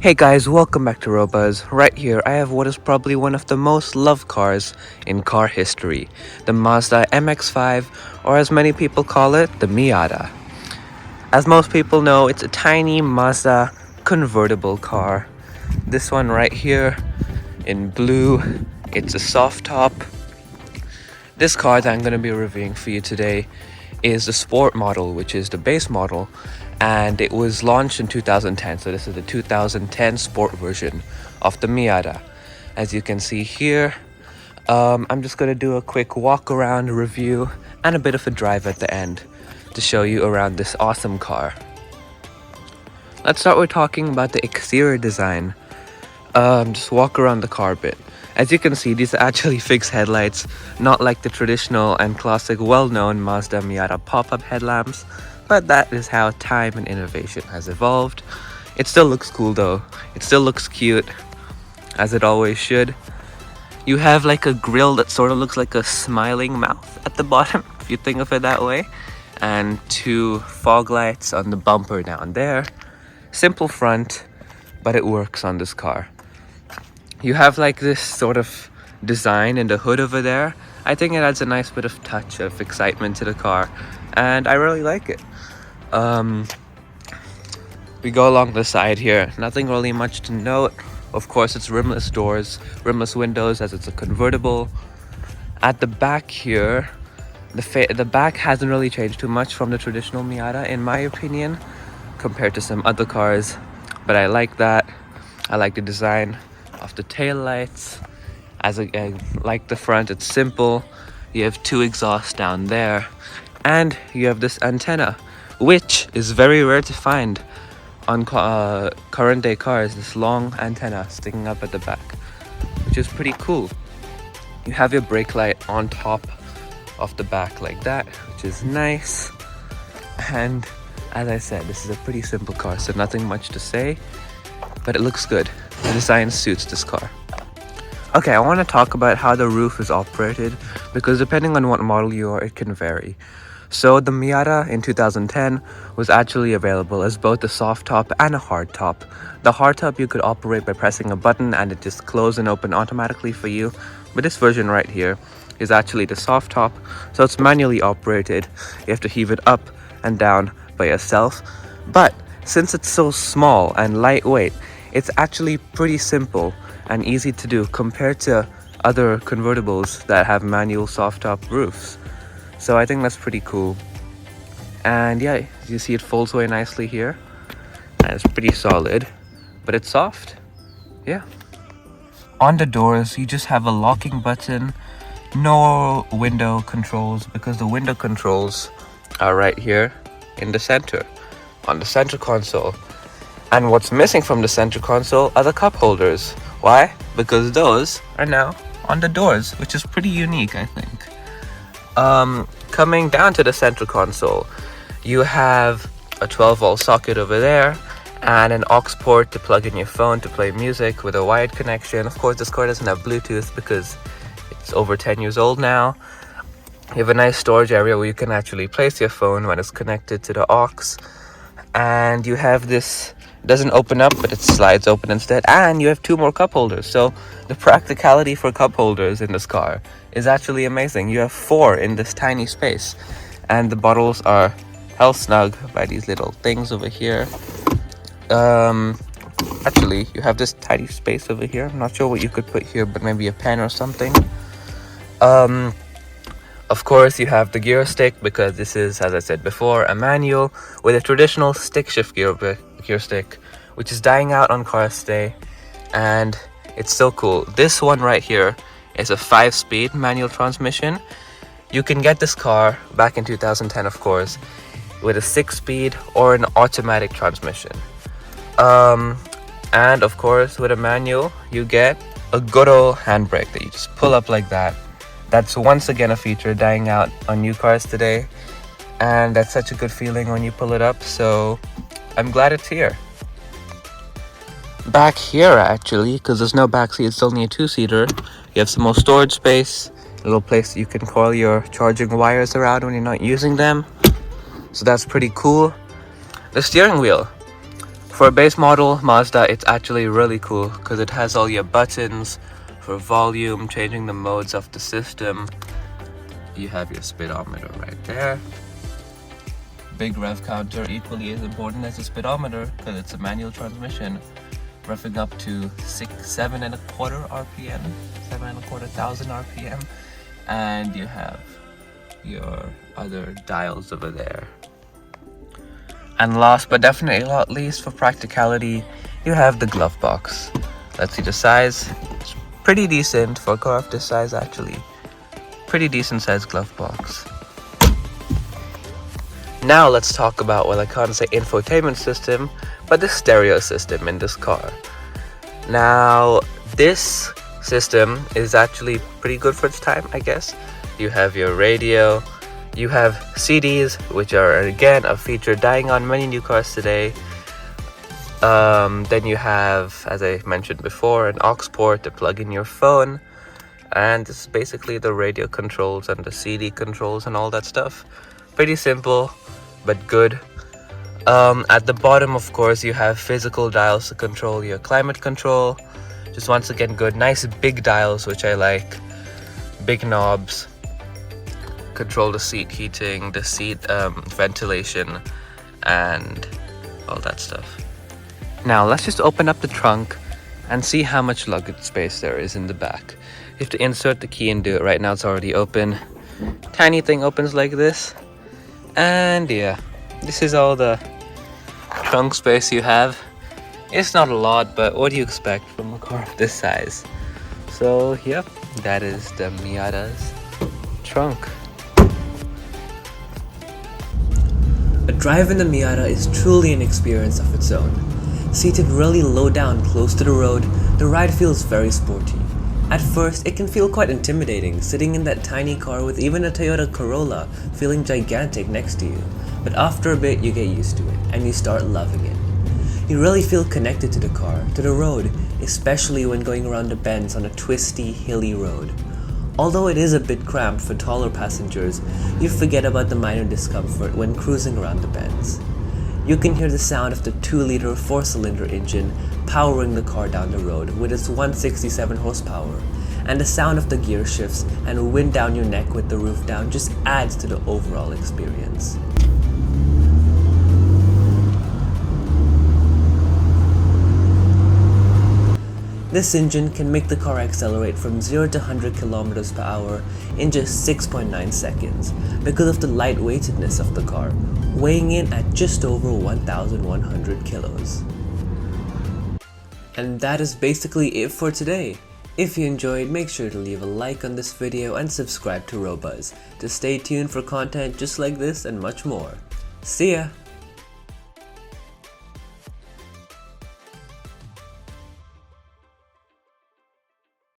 Hey guys, welcome back to robuzz. Right here, I have what is probably one of the most loved cars in car history, the Mazda MX-5, or as many people call it, the Miata. As most people know, it's a tiny Mazda convertible car. This one right here in blue, it's a soft top. This car that I'm going to be reviewing for you today is the sport model, which is the base model, and it was launched in 2010. So this is the 2010 sport version of the Miata. As you can see here, I'm just going to do a quick walk around review and a bit of a drive at the end to show you around this awesome car. Let's start with talking about the exterior design. Just walk around the car a bit. As you can see, these are actually fixed headlights, not like the traditional and classic well-known Mazda Miata pop-up headlamps, but that is how time and innovation has evolved. It still looks cool though. It still looks cute, as it always should. You have like a grille that sort of looks like a smiling mouth at the bottom, if you think of it that way, and two fog lights on the bumper down there. Simple front, but it works on this car. You have like this sort of design in the hood over there. I think it adds a nice bit of touch of excitement to the car, and I really like it. We go along the side here, nothing really much to note. Of course, it's rimless doors, rimless windows, as it's a convertible. At the back here, the back hasn't really changed too much from the traditional Miata, in my opinion, compared to some other cars, but I like that. I like the design of the tail lights. I like the front, it's simple. You have two exhausts down there, and you have this antenna, which is very rare to find on current day cars. This long antenna sticking up at the back, which is pretty cool. You have your brake light on top of the back like that, which is nice. And as I said, this is a pretty simple car, so nothing much to say, but it looks good. The design suits this car. Okay, I want to talk about how the roof is operated, because depending on what model you are, it can vary. So the Miata in 2010 was actually available as both a soft top and a hard top. The hard top you could operate by pressing a button and it just close and open automatically for you. But this version right here is actually the soft top, so it's manually operated. You have to heave it up and down by yourself. But since it's so small and lightweight, it's actually pretty simple and easy to do compared to other convertibles that have manual soft top roofs. So I think that's pretty cool. And yeah, you see it folds away nicely here. And it's pretty solid, but it's soft. Yeah. On the doors, you just have a locking button. No window controls, because the window controls are right here in the center, on the center console. And what's missing from the center console are the cup holders. Why? Because those are now on the doors, which is pretty unique, I think. Coming down to the center console, you have a 12-volt socket over there and an aux port to plug in your phone to play music with a wired connection. Of course, this car doesn't have Bluetooth because it's over 10 years old now. You have a nice storage area where you can actually place your phone when it's connected to the aux. And you have this, doesn't open up, but it slides open instead. And you have two more cup holders. So the practicality for cup holders in this car is actually amazing. You have four in this tiny space. And the bottles are held snug by these little things over here. Actually, you have this tiny space over here. I'm not sure what you could put here, but maybe a pen or something. Of course, you have the gear stick, because this is, as I said before, a manual with a traditional stick shift gear stick, which is dying out on cars today, and it's so cool. This one right here is a 5-speed manual transmission. You can get this car back in 2010, of course, with a 6-speed or an automatic transmission. And of course, with a manual, you get a good old handbrake that you just pull up like that. That's once again a feature dying out on new cars today, and that's such a good feeling when you pull it up, so I'm glad it's here. Back here, actually, because there's no back seat, it's only a 2-seater, you have some more storage space, a little place you can coil your charging wires around when you're not using them, so that's pretty cool. The steering wheel. For a base model Mazda, it's actually really cool because it has all your buttons for volume, changing the modes of the system. You have your speedometer right there. Big rev counter, equally as important as the speedometer because it's a manual transmission, revving up to 7.25 RPM, 7,250 RPM, and you have your other dials over there. And last but definitely not least, for practicality, you have the glove box. Let's see the size. It's pretty decent for a car of this size, actually. Pretty decent sized glove box. Now let's talk about, well, I can't say infotainment system, but the stereo system in this car. Now, this system is actually pretty good for its time, I guess. You have your radio, you have CDs, which are again a feature dying on many new cars today. Then you have, as I mentioned before, an aux port to plug in your phone, and this is basically the radio controls and the CD controls and all that stuff. Pretty simple, but good. At the bottom, of course, you have physical dials to control your climate control. Just once again good, nice big dials, which I like. Big knobs. Control the seat heating, the seat ventilation, and all that stuff. Now let's just open up the trunk and see how much luggage space there is in the back. You have to insert the key and do it. Right now it's already open. Tiny thing opens like this. And yeah, this is all the trunk space you have. It's not a lot, but what do you expect from a car of this size? So yep, that is the Miata's trunk. A drive in the Miata is truly an experience of its own. Seated really low down close to the road, the ride feels very sporty. At first, it can feel quite intimidating sitting in that tiny car with even a Toyota Corolla feeling gigantic next to you. But after a bit, you get used to it and you start loving it. You really feel connected to the car, to the road, especially when going around the bends on a twisty, hilly road. Although it is a bit cramped for taller passengers, you forget about the minor discomfort when cruising around the bends. You can hear the sound of the 2-liter 4-cylinder engine powering the car down the road with its 167 horsepower, and the sound of the gear shifts and wind down your neck with the roof down just adds to the overall experience. This engine can make the car accelerate from 0 to 100 kilometers per hour in just 6.9 seconds because of the lightweightedness of the car, weighing in at just over 1,100 kilos. And that is basically it for today. If you enjoyed, make sure to leave a like on this video and subscribe to robuzz to stay tuned for content just like this and much more. See ya!